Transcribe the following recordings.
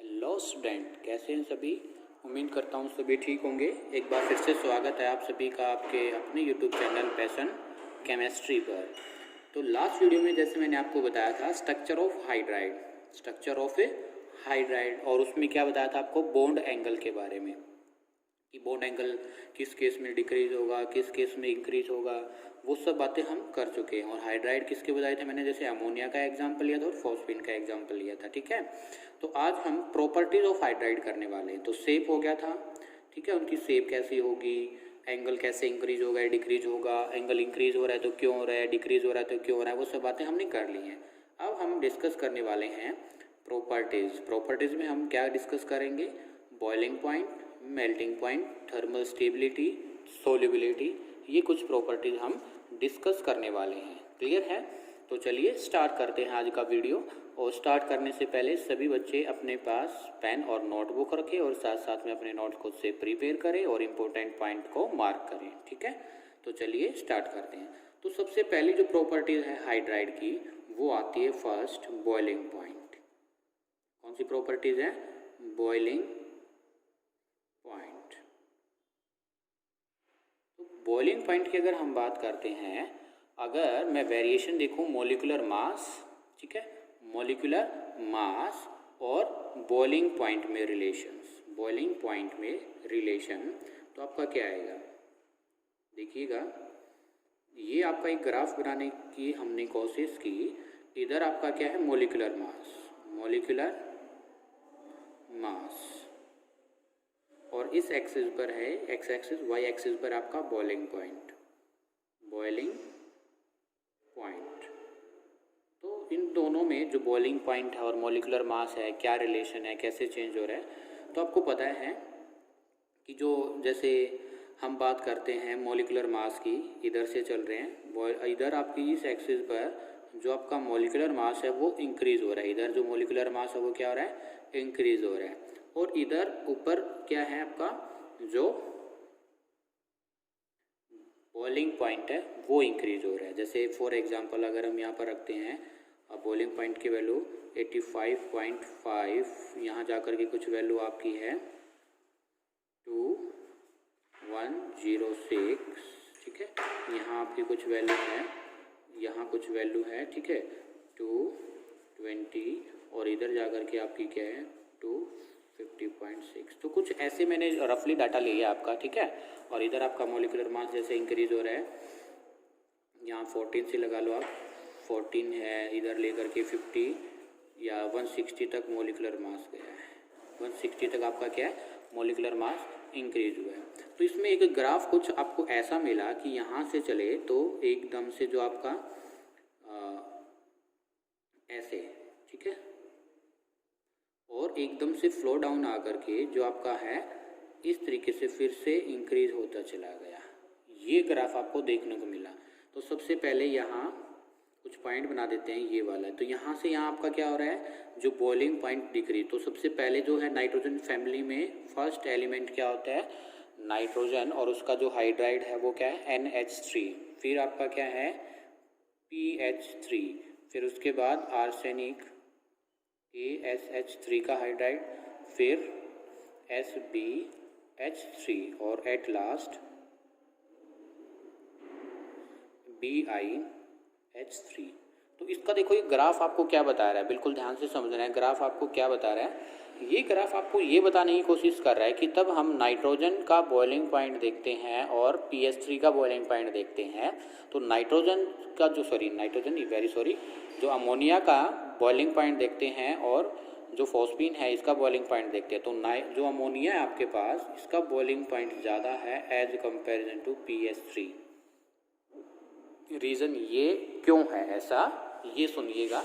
Hello student, कैसे हैं सभी। उम्मीद करता हूँ सभी ठीक होंगे। एक बार फिर से स्वागत है आप सभी का आपके अपने यूट्यूब चैनल पैशन केमिस्ट्री पर। तो लास्ट वीडियो में जैसे मैंने आपको बताया था स्ट्रक्चर ऑफ हाइड्राइड और उसमें क्या बताया था आपको बॉन्ड एंगल के बारे में कि बॉन्ड एंगल किस केस में डिक्रीज होगा, किस केस में इंक्रीज होगा, वो सब बातें हम कर चुके हैं। और हाइड्राइड किसके बताए थे मैंने, जैसे अमोनिया का एग्जांपल लिया था और फॉस्फीन का एग्जांपल लिया था। ठीक है, तो आज हम प्रॉपर्टीज ऑफ हाइड्राइड करने वाले हैं। तो शेप हो गया था, ठीक है, उनकी शेप कैसी होगी, एंगल कैसे इंक्रीज होगा या डिक्रीज होगा, एंगल इंक्रीज हो रहा है तो क्यों हो रहा है, डिक्रीज हो रहा है तो क्यों हो रहा है, वो सब बातें हमने कर ली हैं। अब हम डिस्कस करने वाले हैं प्रॉपर्टीज में हम क्या डिस्कस करेंगे, boiling point, melting point, thermal stability, solubility, ये कुछ प्रॉपर्टीज हम डिस्कस करने वाले हैं। क्लियर है? तो चलिए स्टार्ट करते हैं आज का वीडियो। और स्टार्ट करने से पहले सभी बच्चे अपने पास पेन और नोटबुक रखें और साथ साथ में अपने नोट्स खुद से प्रिपेयर करें और इम्पोर्टेंट पॉइंट को मार्क करें। ठीक है, तो चलिए स्टार्ट करते हैं। तो सबसे पहली जो प्रॉपर्टीज है हाइड्राइड की वो आती है फर्स्ट बॉइलिंग पॉइंट। कौन सी प्रॉपर्टीज है? Boiling point. तो बॉइलिंग पॉइंट की अगर हम बात करते हैं, अगर मैं वेरिएशन देखूं मॉलिक्यूलर मास, ठीक है, मॉलिक्यूलर मास और बॉइलिंग पॉइंट में रिलेशन, तो आपका क्या आएगा? देखिएगा, ये आपका एक ग्राफ बनाने की हमने कोशिश की। इधर आपका क्या है? मॉलिक्यूलर मास और इस एक्सिस पर है, एक्स एक्सिस, वाई एक्सिस पर आपका बॉइलिंग पॉइंट। तो इन दोनों में जो बॉइलिंग पॉइंट है और मॉलिक्यूलर मास है, क्या रिलेशन है, कैसे चेंज हो रहा है, तो आपको पता है कि जो जैसे हम बात करते हैं मॉलिक्यूलर मास की, इधर से चल रहे हैं, इधर आपकी इस एक्सिस पर जो आपका मॉलिक्यूलर मास है वो इंक्रीज हो रहा है। इधर जो मॉलिक्यूलर मास है वो क्या हो रहा है? इंक्रीज हो रहा है। और इधर ऊपर क्या है आपका जो बॉइलिंग पॉइंट है वो इंक्रीज हो रहा है। जैसे फॉर एग्जांपल अगर हम यहाँ पर रखते हैं बॉइलिंग पॉइंट की वैल्यू 85.5, यहाँ जाकर के कुछ वैल्यू आपकी है 2106, ठीक है, यहाँ आपकी कुछ वैल्यू है, यहाँ कुछ वैल्यू है, ठीक है, 220, और इधर जाकर के आपकी क्या है 250.6। तो कुछ ऐसे मैंने रफली डाटा लिया आपका, ठीक है। और इधर आपका मॉलिक्यूलर मास जैसे इंक्रीज हो रहा है, यहाँ 14 से लगा लो आप, 14 है, इधर लेकर के 50 या 160 तक मॉलिक्यूलर मास गया है, 160 तक आपका क्या है? मॉलिक्यूलर मास इंक्रीज हुआ है। तो इसमें एक ग्राफ कुछ आपको ऐसा मिला कि यहाँ से चले तो एकदम से जो आपका ऐसे, ठीक है, और एकदम से फ्लो डाउन आकर के जो आपका है इस तरीके से फिर से इंक्रीज होता चला गया। ये ग्राफ आपको देखने को मिला। तो सबसे पहले यहाँ कुछ पॉइंट बना देते हैं, ये वाला। तो यहाँ से यहाँ आपका क्या हो रहा है? जो बॉइलिंग पॉइंट डिक्रीज। तो सबसे पहले जो है नाइट्रोजन फैमिली में फर्स्ट एलिमेंट क्या होता है? नाइट्रोजन, और उसका जो हाइड्राइड है वो क्या है? NH3। फिर आपका क्या है? PH3। फिर उसके बाद आर्सेनिक ASH3 का हाइड्राइड, फिर SbH3 और एट लास्ट BiH3। तो इसका देखो ये ग्राफ आपको क्या बता रहा है, बिल्कुल ध्यान से समझना है। ग्राफ आपको क्या बता रहा है? ये ग्राफ आपको ये बताने की कोशिश कर रहा है कि तब हम नाइट्रोजन का बॉइलिंग पॉइंट देखते हैं और PH3 का बॉइलिंग पॉइंट देखते हैं, तो नाइट्रोजन का जो अमोनिया का बॉइलिंग पॉइंट देखते हैं और जो फॉस्फीन है इसका बॉइलिंग पॉइंट देखते हैं, तो जो अमोनिया है आपके पास इसका बॉइलिंग पॉइंट ज़्यादा है as comparison to PH3। Reason ये क्यों है ऐसा, ये सुनिएगा।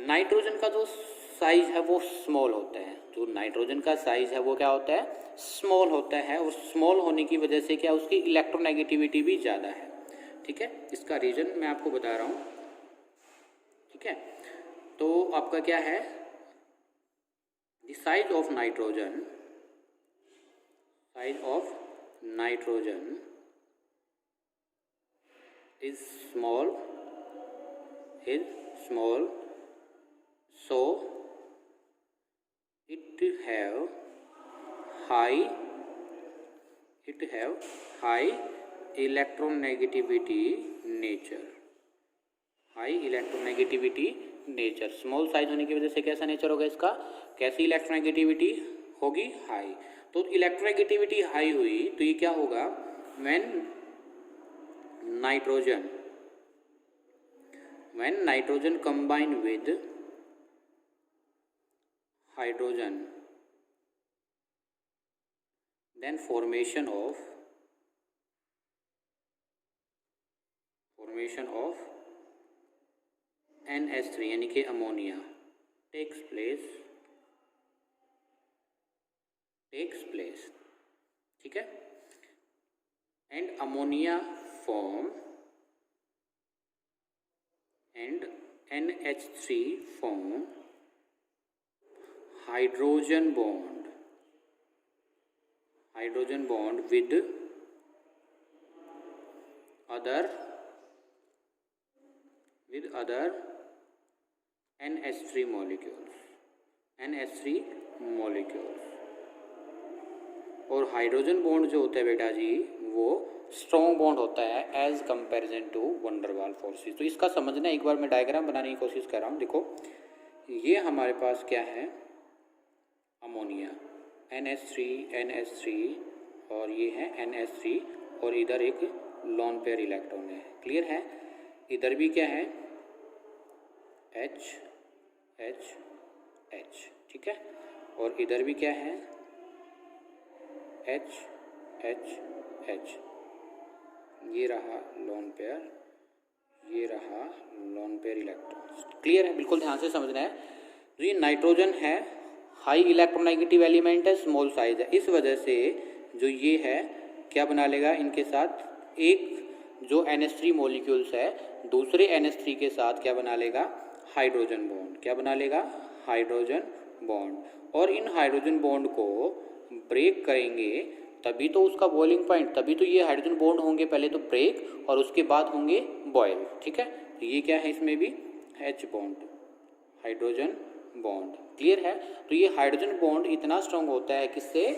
नाइट्रोजन का जो साइज है वो स्मॉल होता है, जो नाइट्रोजन का साइज है वो क्या होता है? स्मॉल होता है। और स्मॉल होने की वजह से क्या, उसकी इलेक्ट्रोनेगेटिविटी भी ज़्यादा है, ठीक है। इसका रीज़न मैं आपको बता रहा हूँ, ठीक है। तो आपका क्या है? The size of nitrogen is small, so it have high electronegativity nature, high electronegativity nature. Small size होने की वजह से कैसा नेचर होगा इसका, कैसी इलेक्ट्रोनेगेटिविटी होगी, हाई। तो इलेक्ट्रोनेगेटिविटी हाई हुई तो ये क्या होगा, when nitrogen combine with hydrogen, then formation of NH3 यानी कि अमोनिया टेक्स प्लेस, ठीक है। And ammonia form and NH3 form hydrogen bond with other NH3 molecules। और हाइड्रोजन बॉन्ड जो होता है बेटा जी वो स्ट्रॉन्ग बॉन्ड होता है as comparison to van der Waals forces. तो इसका समझना एक बार मैं डायग्राम बनाने की कोशिश कर रहा हूँ। देखो ये हमारे पास क्या है, अमोनिया NH3 और ये है NH3 और इधर एक लॉन पेयर इलेक्ट्रॉन है, क्लियर है। इधर भी क्या है H, ठीक है। और इधर भी क्या है H, ये रहा लॉन पेयर, ये रहा लॉन पेयर इलेक्ट्रॉन, क्लियर है। बिल्कुल ध्यान से समझना है। तो ये नाइट्रोजन है, हाई इलेक्ट्रोनेगेटिव एलिमेंट है, स्मॉल साइज है, इस वजह से जो ये है क्या बना लेगा, इनके साथ एक जो NH3 मॉलिक्यूल्स है दूसरे NH3 के साथ क्या बना लेगा, हाइड्रोजन बॉन्ड। क्या बना लेगा, हाइड्रोजन बॉन्ड। और इन हाइड्रोजन बॉन्ड को ब्रेक करेंगे तभी तो उसका बॉइलिंग पॉइंट, तभी तो ये हाइड्रोजन बॉन्ड होंगे पहले तो ब्रेक और उसके बाद होंगे बॉयल, ठीक है। तो ये क्या है, इसमें भी H bond, hydrogen bond, clear है। तो ये हाइड्रोजन बॉन्ड इतना स्ट्रांग होता है किससे,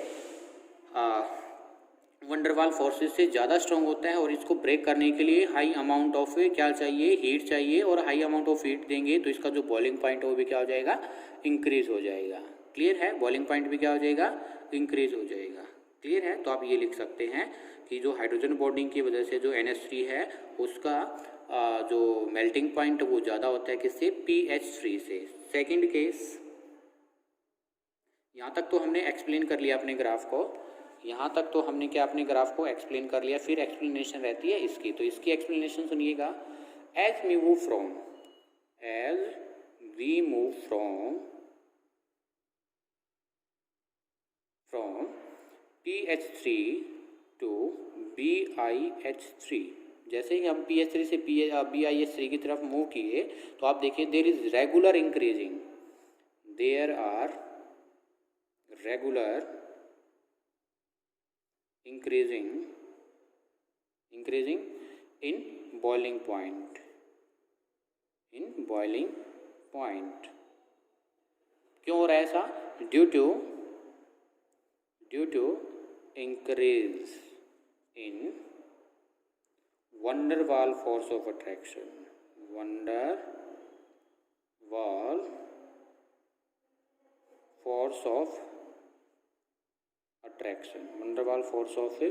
वंडरवाल फोर्सेस से ज़्यादा स्ट्रॉन्ग होता है। और इसको ब्रेक करने के लिए हाई अमाउंट ऑफ क्या चाहिए, हीट चाहिए। और हाई अमाउंट ऑफ हीट देंगे तो इसका जो बॉइलिंग पॉइंट है वो भी क्या हो जाएगा, इंक्रीज हो जाएगा, क्लियर है। बॉइलिंग पॉइंट भी क्या हो जाएगा, इंक्रीज हो जाएगा, क्लियर है। तो आप ये लिख सकते हैं कि जो हाइड्रोजन बॉन्डिंग की वजह से जो NH3 है उसका जो मेल्टिंग पॉइंट वो ज़्यादा होता है किससे, PH3 से। सेकेंड केस, यहाँ तक तो हमने एक्सप्लेन कर लिया अपने ग्राफ को, यहाँ तक तो हमने क्या अपने ग्राफ को एक्सप्लेन कर लिया। फिर एक्सप्लेनेशन रहती है इसकी, तो इसकी एक्सप्लेनेशन सुनिएगा। As we move from PH3 to BiH3, जैसे ही हम PH3 से BiH3 की तरफ मूव किए तो आप देखिए there is regular increasing, there are regular increasing in boiling point, क्यों हो रहा है ऐसा, due to increase in van der Waal force of attraction, van der Waal force of attraction, van der Waal force of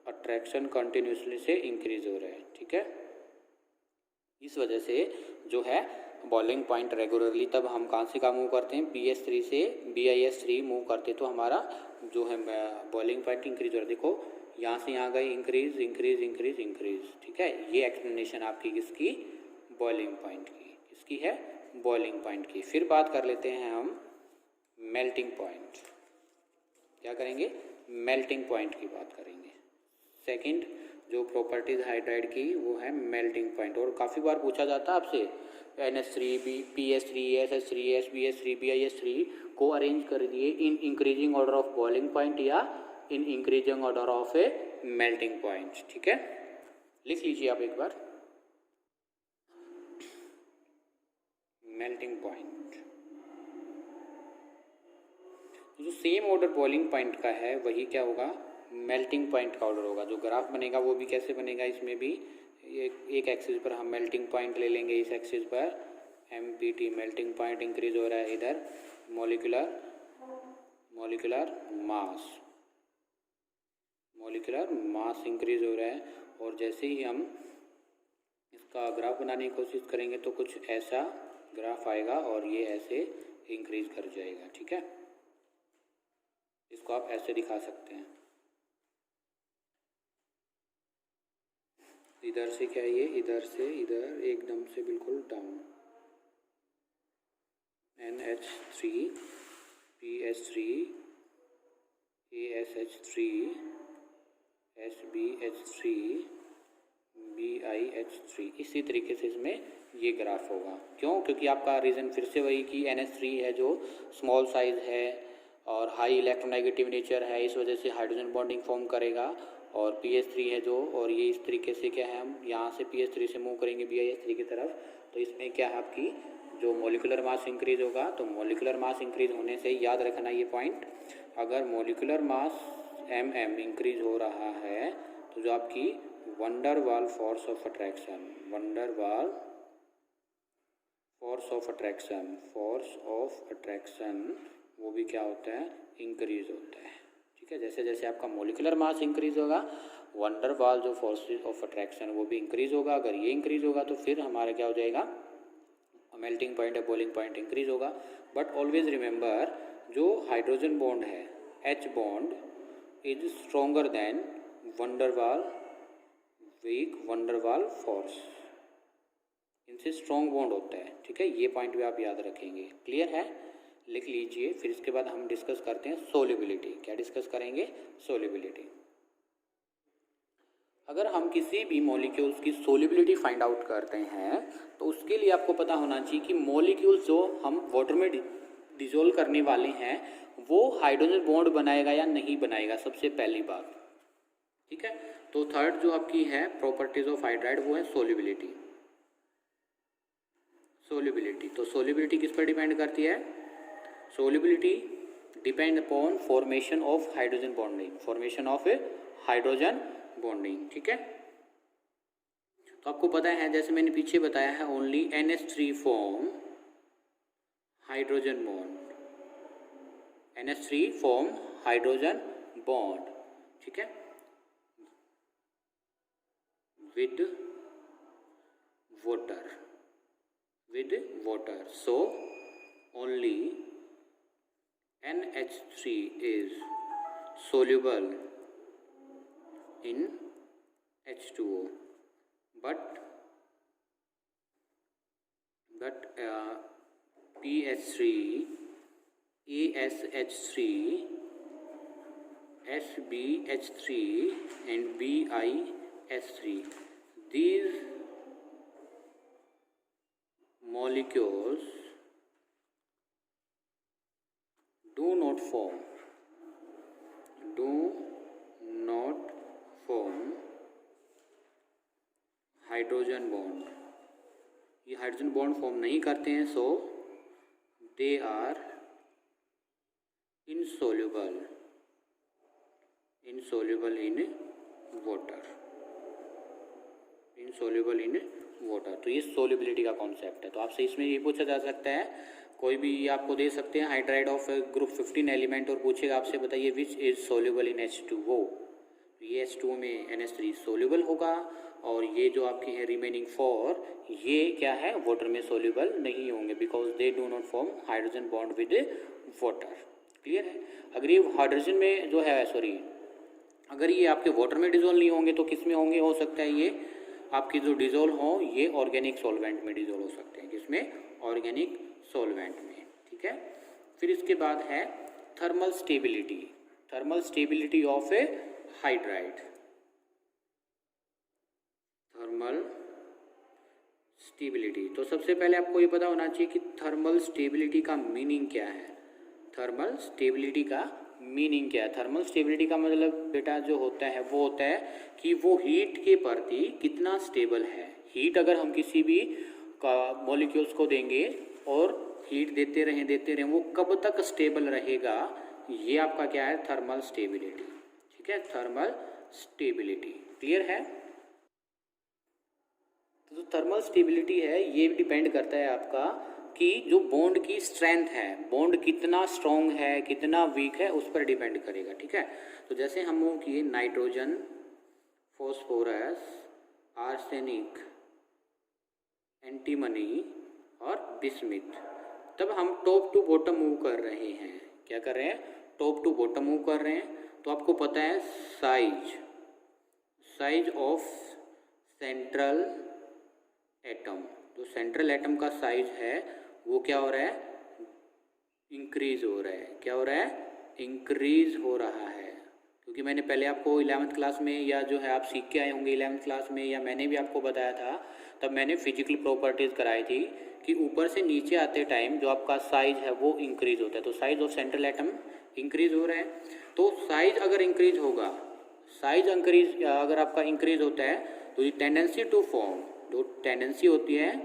attraction continuously से increase हो रहा है, ठीक है। इस वजह से जो है बॉइलिंग पॉइंट रेगुलरली, तब हम कहाँ से कहाँ मूव करते हैं, PH3 से BiH3 मूव करते तो हमारा जो है बॉइलिंग पॉइंट इंक्रीज हो रहा है। देखो यहाँ से यहाँ गए इंक्रीज, ठीक है। ये एक्सप्लेनेशन आपकी किसकी, बॉइलिंग पॉइंट की, किसकी है, बॉइलिंग पॉइंट की। फिर बात कर लेते हैं हम मेल्टिंग पॉइंट। क्या करेंगे, मेल्टिंग पॉइंट की बात करेंगे। सेकंड जो प्रॉपर्टीज हाइड्राइड की वो है मेल्टिंग पॉइंट। और काफ़ी बार पूछा जाता है आपसे NH3 PH3 SH3 SBH3 BiH3 को अरेंज कर दिए in increasing order of boiling point या in increasing order of a melting point, ठीक है। लिख लीजिए आप एक बार, मेल्टिंग पॉइंट। जो सेम ऑर्डर बॉइलिंग पॉइंट का है वही क्या होगा, मेल्टिंग पॉइंट का ऑर्डर होगा। जो ग्राफ बनेगा वो भी कैसे बनेगा, इसमें भी एक एक्सिस पर हम मेल्टिंग पॉइंट ले लेंगे, इस एक्सिस पर MPT मेल्टिंग पॉइंट इंक्रीज हो रहा है, इधर मॉलिक्यूलर मास इंक्रीज हो रहा है। और जैसे ही हम इसका ग्राफ बनाने की कोशिश करेंगे तो कुछ ऐसा ग्राफ आएगा और ये ऐसे इंक्रीज कर जाएगा। ठीक है, इसको आप ऐसे दिखा सकते हैं। इधर से क्या है, ये इधर से इधर एकदम से बिल्कुल down, NH3 PH3 ASH3 SBH3 BiH3, इसी तरीके से इसमें ये ग्राफ होगा। क्यों? क्योंकि आपका रीज़न फिर से वही कि NH3 है जो स्मॉल साइज है और हाई इलेक्ट्रोनेगेटिव नेचर है, इस वजह से हाइड्रोजन बॉन्डिंग फॉर्म करेगा। और PH3 है जो, और ये इस तरीके से क्या है, हम यहाँ से PH3 से मूव करेंगे BiH3 की तरफ, तो इसमें क्या है आपकी जो मॉलिक्यूलर मास इंक्रीज होगा। तो मॉलिक्यूलर मास इंक्रीज होने से याद रखना ये पॉइंट, अगर मॉलिक्यूलर मास mm इंक्रीज हो रहा है तो जो आपकी वंडर वाल फोर्स ऑफ अट्रैक्शन वो भी क्या होता है, इंक्रीज होता है। ठीक है, जैसे जैसे आपका मॉलिक्यूलर मास इंक्रीज होगा, वंडर वाल जो फोर्सेस ऑफ अट्रैक्शन वो भी इंक्रीज होगा। अगर ये इंक्रीज होगा तो फिर हमारा क्या हो जाएगा, मेल्टिंग पॉइंट या बॉइलिंग पॉइंट इंक्रीज होगा। बट ऑलवेज रिमेंबर, जो हाइड्रोजन बॉन्ड है H bond is stronger than weak van der Waals force, इनसे स्ट्रॉन्ग बॉन्ड होता है। ठीक है, ये पॉइंट भी आप याद रखेंगे। क्लियर है, लिख लीजिए। फिर इसके बाद हम डिस्कस करते हैं सोल्युबिलिटी। क्या डिस्कस करेंगे, सोल्युबिलिटी। अगर हम किसी भी मॉलिक्यूल्स की सोल्युबिलिटी फाइंड आउट करते हैं तो उसके लिए आपको पता होना चाहिए कि मॉलिक्यूल्स जो हम वाटर में डिसॉल्व करने वाले हैं वो हाइड्रोजन बॉन्ड बनाएगा या नहीं बनाएगा, सबसे पहली बात। ठीक है, तो थर्ड जो आपकी है प्रॉपर्टीज ऑफ हाइड्राइड वो है सोल्युबिलिटी। तो सोल्युबिलिटी किस पर डिपेंड करती है, solubility depend upon formation of hydrogen bonding. ठीक है, तो आपको पता है जैसे मैंने पीछे बताया है, only NH3 form hydrogen bond. ठीक है, with water, so only NH3 is soluble in H2O, but PH3, ASH3, SBH3 and BiH3, these molecules do not form hydrogen bond. ये हाइड्रोजन बॉन्ड फॉर्म नहीं करते हैं, so they are insoluble in water. तो ये solubility का concept है। तो आपसे इसमें ये पूछा जा सकता है, कोई भी आपको दे सकते हैं हाइड्राइड ऑफ ग्रुप 15 एलिमेंट और पूछेगा आपसे, बताइए which is soluble in H2O। ये H2O में NH3 सोल्युबल होगा और ये जो आपके हैं रिमेनिंग 4 ये क्या है, वाटर में सोल्युबल नहीं होंगे, because they do not form hydrogen bond with water. Clear है, अगर ये हाइड्रोजन में जो है अगर ये आपके वाटर में डिजोल्व नहीं होंगे तो किस में होंगे, हो सकता है ये आपकी जो डिजोल्व हो ये ऑर्गेनिक सॉल्वेंट में डिजोल्व हो सकते हैं। किसमें, ऑर्गेनिक सॉल्वेंट में। ठीक है, फिर इसके बाद है thermal stability of A hydride. Thermal stability, तो सबसे पहले आपको ये पता होना चाहिए कि थर्मल स्टेबिलिटी का मीनिंग क्या है। थर्मल स्टेबिलिटी का मतलब बेटा जो होता है वो होता है कि वो हीट के प्रति कितना स्टेबल है। हीट अगर हम किसी भी मॉलिक्यूल्स को देंगे और हीट देते रहें वो कब तक स्टेबल रहेगा, ये आपका क्या है, थर्मल स्टेबिलिटी। ठीक है, थर्मल स्टेबिलिटी क्लियर है। तो जो थर्मल स्टेबिलिटी है ये डिपेंड करता है आपका कि जो बॉन्ड की स्ट्रेंथ है, बॉन्ड कितना स्ट्रॉन्ग है कितना वीक है उस पर डिपेंड करेगा। ठीक है, तो जैसे हम मूव किए नाइट्रोजन, फॉस्फोरस, आर्सेनिक, एंटीमनी और बिस्मिथ, तब हम टॉप टू बॉटम मूव कर रहे हैं। क्या कर रहे हैं, टॉप टू बॉटम मूव कर रहे हैं। तो आपको पता है साइज ऑफ सेंट्रल एटम, जो सेंट्रल एटम का साइज है वो क्या हो रहा है, इंक्रीज हो रहा है। क्या हो रहा है, इंक्रीज हो रहा है। क्योंकि मैंने पहले आपको 11th क्लास में, या जो है आप सीख के आए होंगे 11th क्लास में, या मैंने भी आपको बताया था, तब मैंने फिजिकल प्रॉपर्टीज़ कराई थी कि ऊपर से नीचे आते टाइम जो आपका साइज है वो इंक्रीज होता है। तो size of central atom increase हो रहा है। तो साइज अगर इंक्रीज होगा, साइज इंक्रीज अगर आपका इंक्रीज होता है तो ये टेंडेंसी टू फॉर्म, जो टेंडेंसी होती है,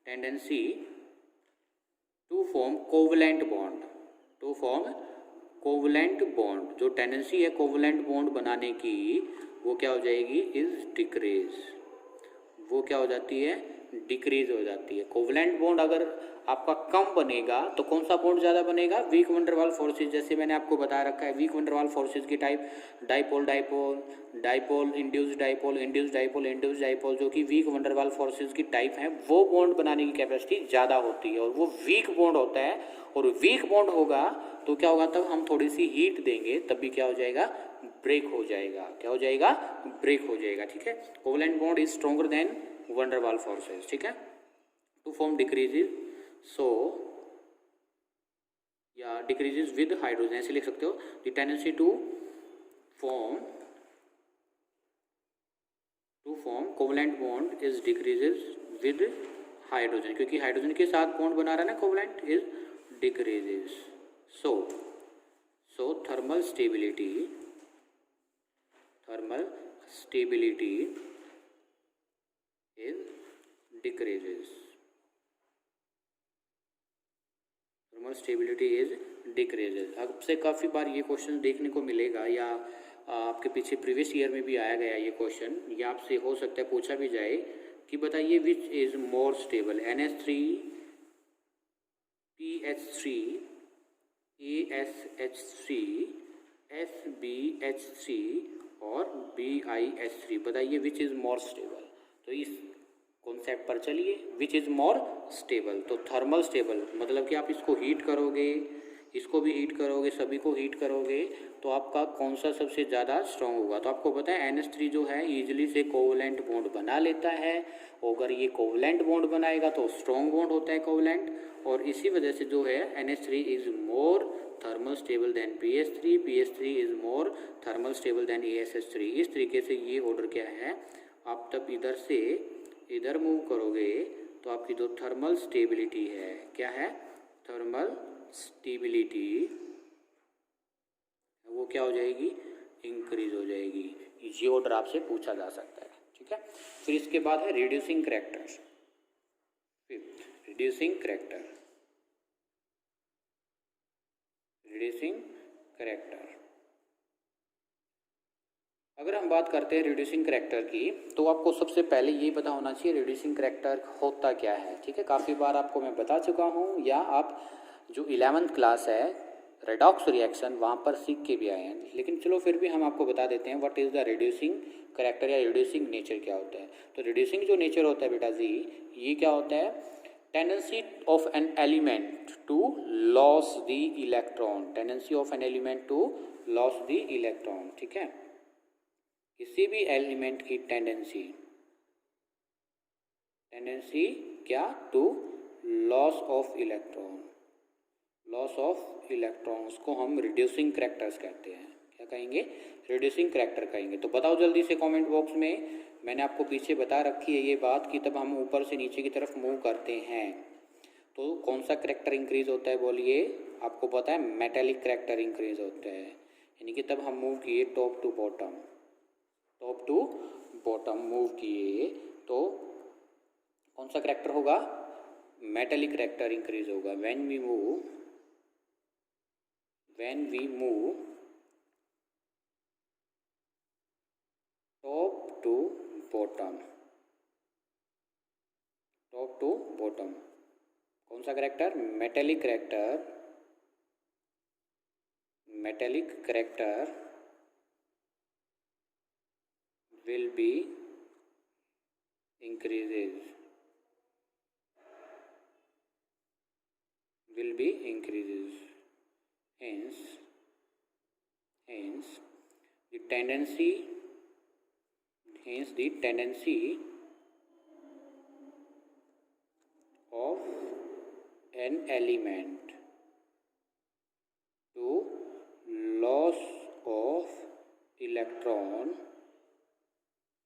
tendency to form covalent bond, to form covalent bond, जो टेंडेंसी है कोवलेंट बॉन्ड बनाने की वो क्या हो जाएगी, इज डिक्रीज। वो क्या हो जाती है, डिक्रीज हो जाती है। कोवलेंट बॉन्ड अगर आपका कम बनेगा तो कौन सा बॉन्ड ज़्यादा बनेगा, वीक वंडरवाल फोर्सेज। जैसे मैंने आपको बता रखा है वीक वंडरवाल फोर्सेज की type, dipole dipole, dipole induced dipole, induced dipole, induced dipole, जो कि वीक वंडरवाल फोर्सेज की टाइप हैं, वो बॉन्ड बनाने की कैपेसिटी ज़्यादा होती है और वो वीक बॉन्ड होता है। और वीक बॉन्ड होगा तो क्या होगा, तब हम थोड़ी सी हीट देंगे तब भी क्या हो जाएगा, ब्रेक हो जाएगा। क्या हो जाएगा, ब्रेक हो जाएगा। ठीक है, covalent bond is stronger than van der Waals forces. ठीक है, टू फॉर्म डिक्रीजेज, सो या डिक्रीजेज विद हाइड्रोजन, ऐसे लिख सकते हो। The tendency to form covalent bond is decreases with hydrogen, क्योंकि हाइड्रोजन के साथ बॉन्ड बना रहा है ना, covalent is decreases. So thermal stability is decreases, thermal stability is decreases। आपसे काफ़ी बार ये क्वेश्चन देखने को मिलेगा, या आपके पीछे प्रीवियस ईयर में भी आया गया ये क्वेश्चन, या आपसे हो सकता है पूछा भी जाए कि बताइए which is more stable, NH3, PH3, ASH3, SBH3 और BiH3, बताइए विच इज़ मोर स्टेबल। तो इस कॉन्सेप्ट पर चलिए, विच इज़ मोर स्टेबल। तो थर्मल स्टेबल मतलब कि आप इसको हीट करोगे, इसको भी हीट करोगे, सभी को हीट करोगे, तो आपका कौन सा सबसे ज़्यादा स्ट्रॉन्ग होगा। तो आपको पता है NH3 जो है ईजिली से कोवलेंट बॉन्ड बना लेता है, और अगर ये कोवलेंट बॉन्ड बनाएगा तो स्ट्रॉन्ग बॉन्ड होता है कोवलेंट, और इसी वजह से जो है NH3 is more thermal stable then PH3, PH3 is more thermal stable then ASH3। इस तरीके से ये ऑर्डर क्या है, आप तब इधर से इधर मूव करोगे तो आपकी जो थर्मल स्टेबिलिटी है, क्या है, थर्मल स्टेबिलिटी वो क्या हो जाएगी, इंक्रीज हो जाएगी। ये ऑर्डर आपसे पूछा जा सकता है। ठीक है, फिर इसके बाद है reducing character. Fifth, reducing character, reducing character. अगर हम बात करते हैं रिड्यूसिंग करैक्टर की, तो आपको सबसे पहले ये पता होना चाहिए रिड्यूसिंग करैक्टर होता क्या है। ठीक है, काफ़ी बार आपको मैं बता चुका हूँ, या आप जो 11th क्लास है रेडॉक्स रिएक्शन वहाँ पर सीख के भी आए हैं, लेकिन चलो फिर भी हम आपको बता देते हैं what is the reducing character, या रिड्यूसिंग नेचर क्या होता है। तो रिड्यूसिंग जो नेचर होता है बेटा जी, ये क्या होता है, tendency of an element to loss the electron, tendency of an element to loss the electron. ठीक है, किसी भी एलिमेंट की टेंडेंसी क्या, to loss of electron, loss of electrons को हम रिड्यूसिंग करैक्टर्स कहते हैं। क्या कहेंगे, रिड्यूसिंग करैक्टर कहेंगे। तो बताओ जल्दी से कमेंट बॉक्स में, मैंने आपको पीछे बता रखी है ये बात कि तब हम ऊपर से नीचे की तरफ मूव करते हैं तो कौन सा करैक्टर इंक्रीज होता है, बोलिए। आपको पता है मेटेलिक करैक्टर इंक्रीज होता है, यानी कि तब हम मूव किए टॉप टू बॉटम मूव किए तो कौन सा करैक्टर होगा, मेटेलिक करैक्टर इंक्रीज होगा। When we move when we move top to bottom, top to bottom, कौन सा character? Metallic character, metallic character will be increases, will be increases. Hence the tendency, hence the tendency of an element to loss of electron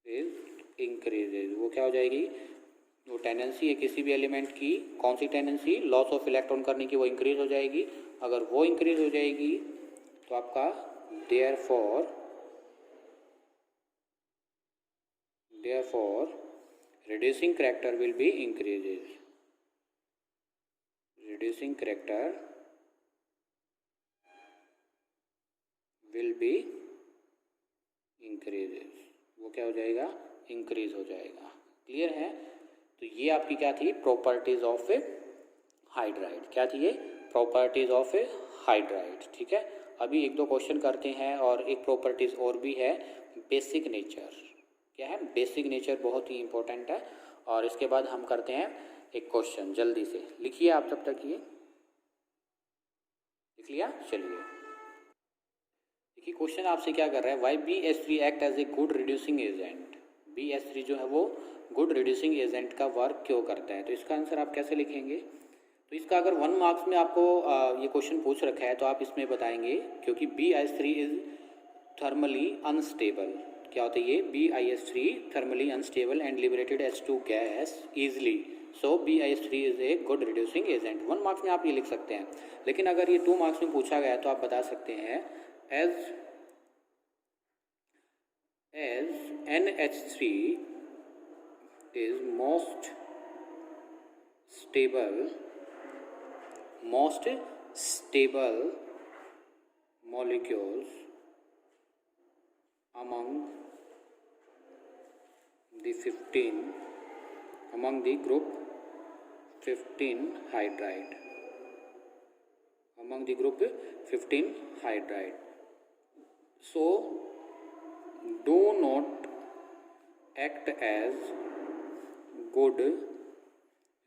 is increases. वो क्या हो जाएगी? वो tendency है किसी भी एलिमेंट की, कौन सी टेंडेंसी? लॉस ऑफ इलेक्ट्रॉन करने की, वो इंक्रीज हो जाएगी। अगर वो इंक्रीज हो जाएगी तो आपका therefore reducing character will be increases, reducing character will be increases, वो क्या हो जाएगा? इंक्रीज हो जाएगा। क्लियर है? तो ये आपकी क्या थी? Properties of A hydride. क्या थी ये? Properties of A hydride. ठीक है, अभी एक दो क्वेश्चन करते हैं और एक प्रॉपर्टीज और भी है, बेसिक नेचर। क्या है? बेसिक नेचर बहुत ही इंपॉर्टेंट है। और इसके बाद हम करते हैं एक क्वेश्चन, जल्दी से लिखिए आप जब तक। ये लिख लिया? चलिए देखिए क्वेश्चन आपसे क्या कर रहा है, why BH3 act as a good reducing agent. BH3 जो है वो गुड रिड्यूसिंग एजेंट का वर्क क्यों करता है? तो इसका आंसर आप कैसे लिखेंगे? तो इसका अगर 1 मार्क्स में आपको ये क्वेश्चन पूछ रखा है तो आप इसमें बताएंगे क्योंकि BH3 इज थर्मली अनस्टेबल। क्या होता है ये? BH3 thermally unstable and liberated H2 gas easily, so BH3 is a good reducing agent. 1 marks में आप ये लिख सकते हैं, लेकिन अगर ये 2 मार्क्स में पूछा गया तो आप बता सकते हैं as NH3 is most stable molecules among the group 15 hydride, among the group 15 hydride. So do not act as good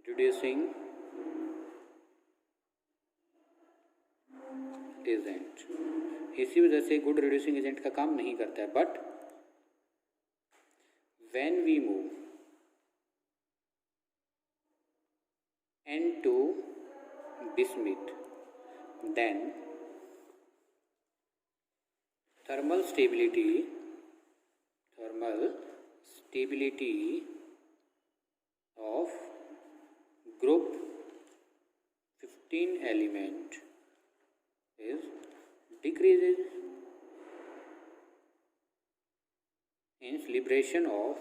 reducing agent. इसी वजह से गुड रिड्यूसिंग एजेंट का काम नहीं करता है। But when we move N to bismuth, then thermal stability of group 15 element is decreases. Hence liberation of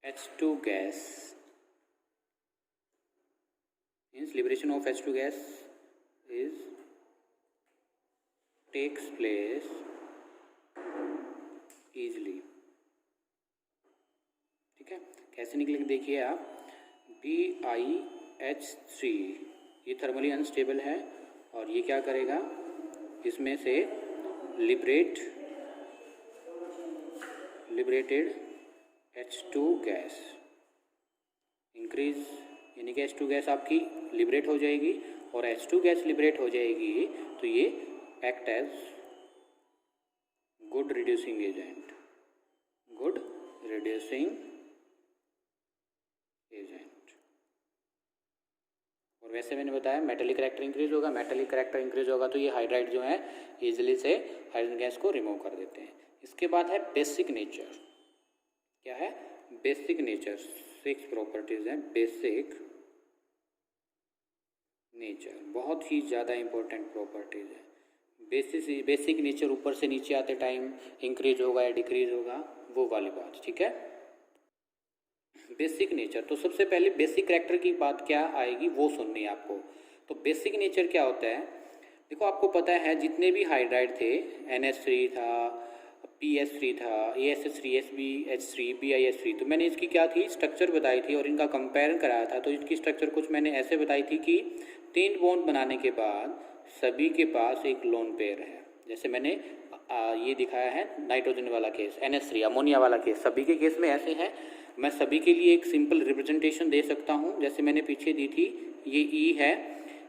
H2 gas, hence liberation of H2 gas is takes place easily। ठीक है, कैसे निकलेंगे देखिए आप। BiH3 ये थर्मली अनस्टेबल है और ये क्या करेगा, इसमें से लिबरेटेड H2 गैस इंक्रीज, यानी कि H2 गैस आपकी लिबरेट हो जाएगी और H2 गैस लिबरेट हो जाएगी तो ये act as good reducing agent, और वैसे मैंने बताया मेटेलिक करैक्टर इंक्रीज होगा, मेटेलिक करैक्टर इंक्रीज होगा तो ये हाइड्राइड जो है इजीली से हाइड्रोजन गैस को रिमूव कर देते हैं। इसके बाद है बेसिक नेचर। क्या है? Basic nature. 6 प्रॉपर्टीज हैं बेसिक नेचर, बहुत ही ज़्यादा इंपॉर्टेंट प्रॉपर्टीज है। बेसिक नेचर ऊपर से नीचे आते टाइम इंक्रीज होगा या डिक्रीज होगा, वो वाली बात। ठीक है, बेसिक नेचर, तो सबसे पहले बेसिक करैक्टर की बात क्या आएगी वो सुननी है आपको। तो बेसिक नेचर क्या होता है, देखो आपको पता है जितने भी हाइड्राइड थे, NH3 था, PS3 था, ASH3, SBH3, BIH3, तो मैंने इसकी क्या थी स्ट्रक्चर बताई थी और इनका कंपेयर कराया था। तो इसकी स्ट्रक्चर कुछ मैंने ऐसे बताई थी कि 3 बॉन्ड बनाने के बाद सभी के पास एक लोन पेयर है। जैसे मैंने ये दिखाया है नाइट्रोजन वाला केस, NH3 अमोनिया वाला केस, सभी के केस में ऐसे है। मैं सभी के लिए एक सिंपल रिप्रेजेंटेशन दे सकता हूँ, जैसे मैंने पीछे दी थी। ये E है,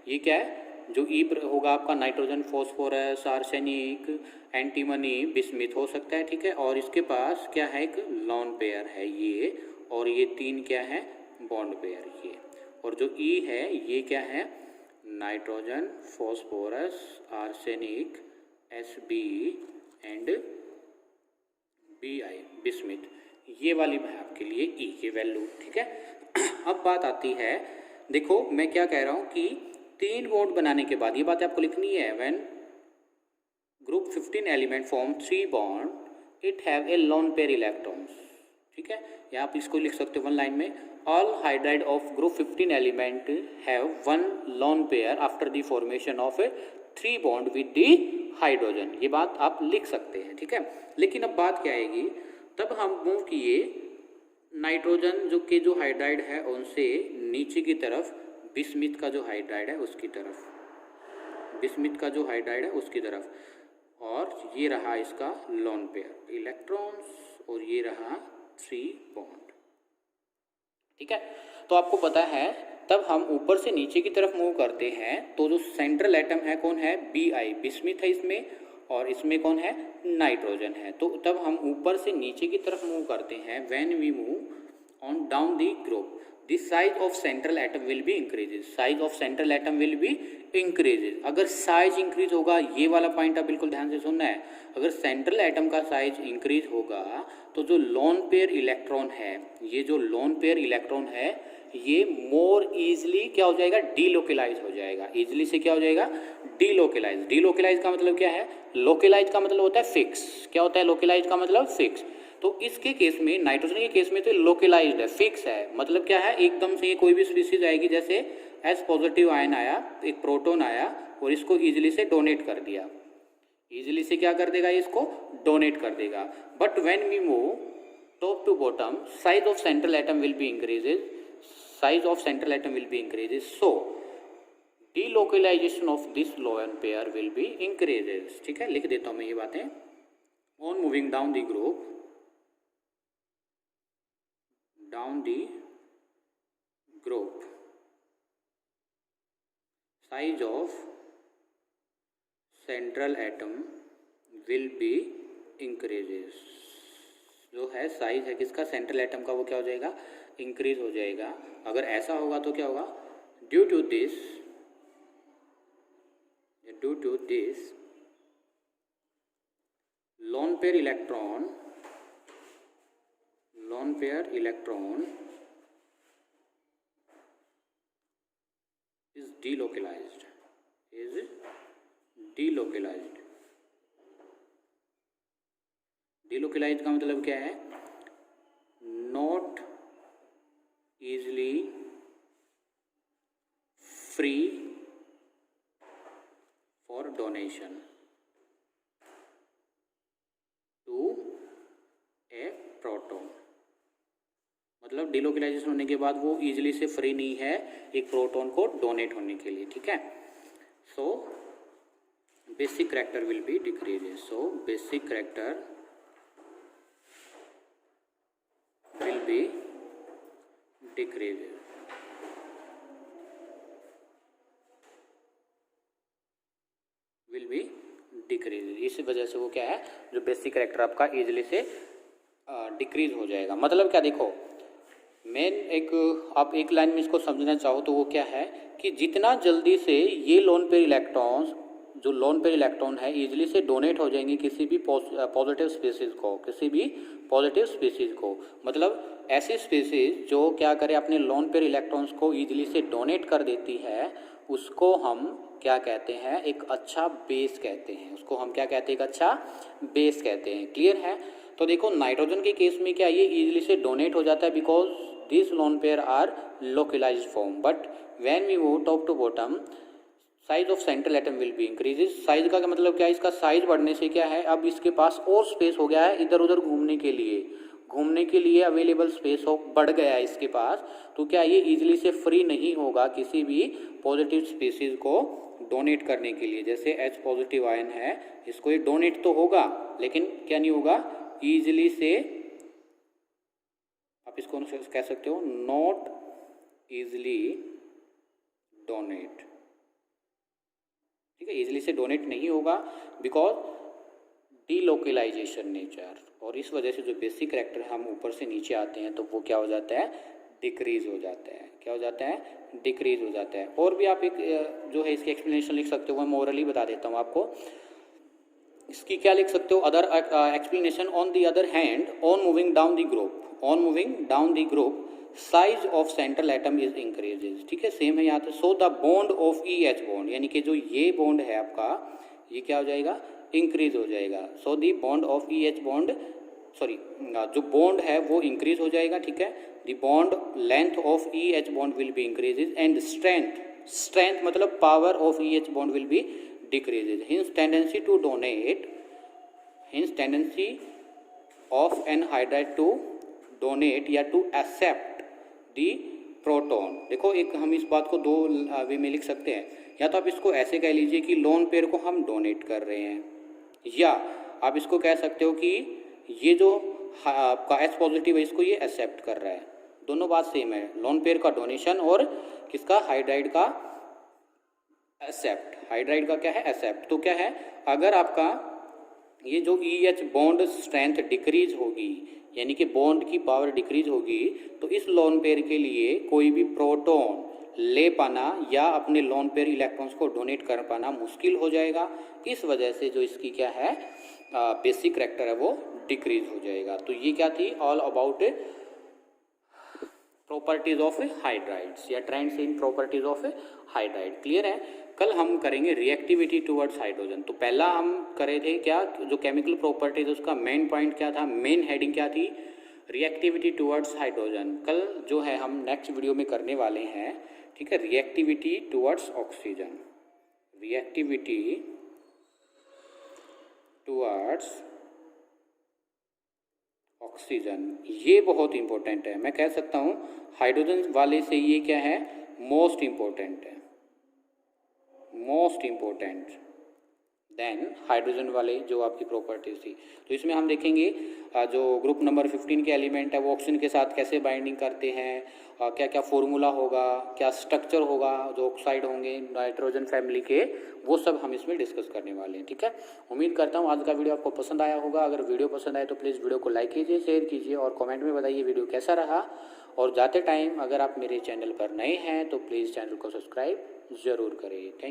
ये क्या है, जो E होगा आपका nitrogen, phosphorus, arsenic, antimony, bismuth हो सकता है, ठीक है। और इसके पास क्या है, एक लॉन पेयर है ये, और ये 3 क्या है, बॉन्ड पेयर ये। और जो E है ये क्या है, nitrogen, phosphorus, arsenic, Sb and Bi, bismuth, ये वाली है आपके लिए E की वैल्यू, ठीक है। अब बात आती है, देखो मैं क्या कह रहा हूँ कि 3 बॉन्ड बनाने के बाद ये बात आपको लिखनी है, when group 15 element form 3 bond it have a lone pair electrons, ठीक है। या आप इसको लिख सकते हो 1 लाइन में, all hydride of group 15 element have 1 lone pair after the formation of 3 bond with the hydrogen. ये बात आप लिख सकते हैं, ठीक है। लेकिन अब बात क्या आएगी, तब हम मूव किए नाइट्रोजन जो हाइड्राइड है उनसे नीचे की तरफ बिस्मिथ का जो हाइड्राइड है उसकी तरफ, बिस्मिथ का जो हाइड्राइड है उसकी तरफ, और ये रहा इसका लोन पेयर इलेक्ट्रॉन्स, और ये रहा 3 बॉन्ड, ठीक है। तो आपको पता है तब हम ऊपर से नीचे की तरफ मूव करते हैं, तो जो सेंट्रल एटम है कौन है, Bi, बिस्मिथ है इसमें, और इसमें कौन है, नाइट्रोजन है। तो तब हम ऊपर से नीचे की तरफ मूव करते हैं, when we move on down the group the size of central atom will be increases, size of central atom will be increases। अगर साइज इंक्रीज होगा, ये वाला पॉइंट आप बिल्कुल ध्यान से सुनना है, अगर सेंट्रल एटम का साइज इंक्रीज होगा तो जो लोन पेयर इलेक्ट्रॉन है, ये जो लोन पेयर इलेक्ट्रॉन है ये मोर इजली क्या हो जाएगा, डीलोकलाइज हो जाएगा। इजली से क्या हो जाएगा, डीलोकलाइज। डीलोकलाइज का मतलब क्या है, लोकलाइज का मतलब होता है फिक्स। क्या होता है लोकलाइज का मतलब, फिक्स। तो इसके केस में, नाइट्रोजन के केस में तो लोकलाइज्ड है, फिक्स है। मतलब क्या है, एकदम से ये कोई भी स्पीसीज आएगी, जैसे H पॉजिटिव आयन आया, एक प्रोटॉन आया और इसको इजीली से डोनेट कर दिया, इजीली से क्या कर देगा, इसको डोनेट कर देगा। But when we move top to bottom, size of central atom will be increases, size of central atom will be increases, so delocalisation of this lone pair will be increases, ठीक है। लिख देता हूँ मैं ये बातें। On moving down the group, down the group, size of central atom will be increases। जो है साइज है किसका, सेंट्रल एटम का, वो क्या हो जाएगा, इंक्रीज हो जाएगा। अगर ऐसा होगा तो क्या होगा, due to this lone pair electron is delocalized, delocalized का मतलब क्या है, not easily free for donation to a proton। मतलब डिलोकलाइजेशन होने के बाद वो इजीली से फ्री नहीं है एक प्रोटॉन को डोनेट होने के लिए, ठीक है। So basic character will be decreases, so basic character will be decreases, will be decreases. इस वजह से वो क्या है, जो बेसिक करैक्टर आपका इजीली से डिक्रीज हो जाएगा। मतलब क्या, देखो मेन आप एक लाइन में इसको समझना चाहो तो वो क्या है कि जितना जल्दी से ये लोन पेयर इलेक्ट्रॉन्स, जो लोन पेयर इलेक्ट्रॉन है, इजीली से डोनेट हो जाएंगे किसी भी पॉजिटिव स्पीसीज को, किसी भी पॉजिटिव स्पीसीज को। मतलब ऐसी स्पीसीज जो क्या करे, अपने लोन पेयर इलेक्ट्रॉन्स को इजीली से डोनेट कर देती है, उसको हम क्या कहते हैं, एक अच्छा बेस कहते हैं। उसको हम क्या कहते हैं, एक अच्छा बेस कहते हैं। क्लियर है। तो देखो नाइट्रोजन के केस में क्या ये इजीली से डोनेट हो जाता है, because these lone pair are localized form, but when we move top to bottom size of central atom will be increases. Size का मतलब क्या है, इसका साइज बढ़ने से क्या है, अब इसके पास और स्पेस हो गया है इधर उधर घूमने के लिए अवेलेबल स्पेस बढ़ गया है इसके पास। तो क्या ये इजीली से फ्री नहीं होगा किसी भी पॉजिटिव स्पीसीज को डोनेट करने के लिए। जैसे H पॉजिटिव आयन है, इसको ये डोनेट तो होगा लेकिन क्या नहीं होगा, ईजिली से, आप इसको कह सकते हो नॉट ईजिली डोनेट, ठीक है, इजीली से डोनेट नहीं होगा बिकॉज डीलोकलाइजेशन नेचर। और इस वजह से जो बेसिक कैरेक्टर हम ऊपर से नीचे आते हैं तो वो क्या हो जाता है, डिक्रीज हो जाता है। क्या हो जाता है, डिक्रीज हो जाता है। और भी आप एक जो है इसकी एक्सप्लेनेशन लिख सकते हो, मैं मोरली बता देता हूँ आपको। इसकी क्या लिख सकते हो, other explanation, on the other hand on moving down the group size of central atom is increases. ठीक है, सेम है यहाँ पे। सो the bond of EH bond, यानी कि जो ये बॉन्ड है आपका, ये क्या हो जाएगा, इंक्रीज हो जाएगा। So the bond of EH bond, sorry, जो बॉन्ड है वो इंक्रीज हो जाएगा। ठीक है, the bond length of EH bond will be increases and strength मतलब power of EH bond will be decreases. Hence tendency to donate, hence tendency of an hydride to donate या to accept the proton. देखो, एक हम इस बात को दो वे में लिख सकते हैं। या तो आप इसको ऐसे कह लीजिए कि लोन पेयर को हम डोनेट कर रहे हैं, या आप इसको कह सकते हो कि ये जो आपका H पॉजिटिव है इसको ये एक्सेप्ट कर रहा है। दोनों बात सेम है, लोन पेयर का डोनेशन और किसका, हाइड्राइड का एक्सेप्ट। हाइड्राइड का क्या है, एक्सेप्ट। तो क्या है, अगर आपका ये जो EH बॉन्ड स्ट्रेंथ डिक्रीज होगी, यानी कि बॉन्ड की पावर डिक्रीज होगी, तो इस लोन पेयर के लिए कोई भी प्रोटॉन ले पाना या अपने लोन पेयर इलेक्ट्रॉन्स को डोनेट कर पाना मुश्किल हो जाएगा। इस वजह से जो इसकी क्या है बेसिक कैरेक्टर है वो डिक्रीज हो जाएगा। तो ये क्या थी, all about properties of hydrides या trends in properties of hydride. Clear है। कल हम करेंगे रिएक्टिविटी टुवर्ड्स हाइड्रोजन। तो पहला हम करे थे क्या, जो केमिकल प्रॉपर्टीज उसका मेन पॉइंट क्या था, मेन हेडिंग क्या थी, रिएक्टिविटी टुवर्ड्स हाइड्रोजन। कल जो है हम नेक्स्ट वीडियो में करने वाले हैं, ठीक है, reactivity towards oxygen. Reactivity towards oxygen, ये बहुत इंपॉर्टेंट है। मैं कह सकता हूँ हाइड्रोजन वाले से ये क्या है, मोस्ट इंपॉर्टेंट है, मोस्ट इंपॉर्टेंट देन हाइड्रोजन वाले जो आपकी प्रॉपर्टीज थी। तो इसमें हम देखेंगे जो ग्रुप नंबर 15 के एलिमेंट है वो ऑक्सीजन के साथ कैसे बाइंडिंग करते हैं, क्या क्या फॉर्मूला होगा, क्या स्ट्रक्चर होगा, जो ऑक्साइड होंगे नाइट्रोजन फैमिली के, वो सब हम इसमें डिस्कस करने वाले हैं। ठीक है, उम्मीद करता हूँ आज का वीडियो आपको पसंद आया होगा। अगर वीडियो पसंद आए तो प्लीज़ वीडियो को लाइक कीजिए, शेयर कीजिए और कमेंट में बताइए वीडियो कैसा रहा। और जाते टाइम अगर आप मेरे चैनल पर नए हैं तो प्लीज़ चैनल को सब्सक्राइब ज़रूर करें। थैंक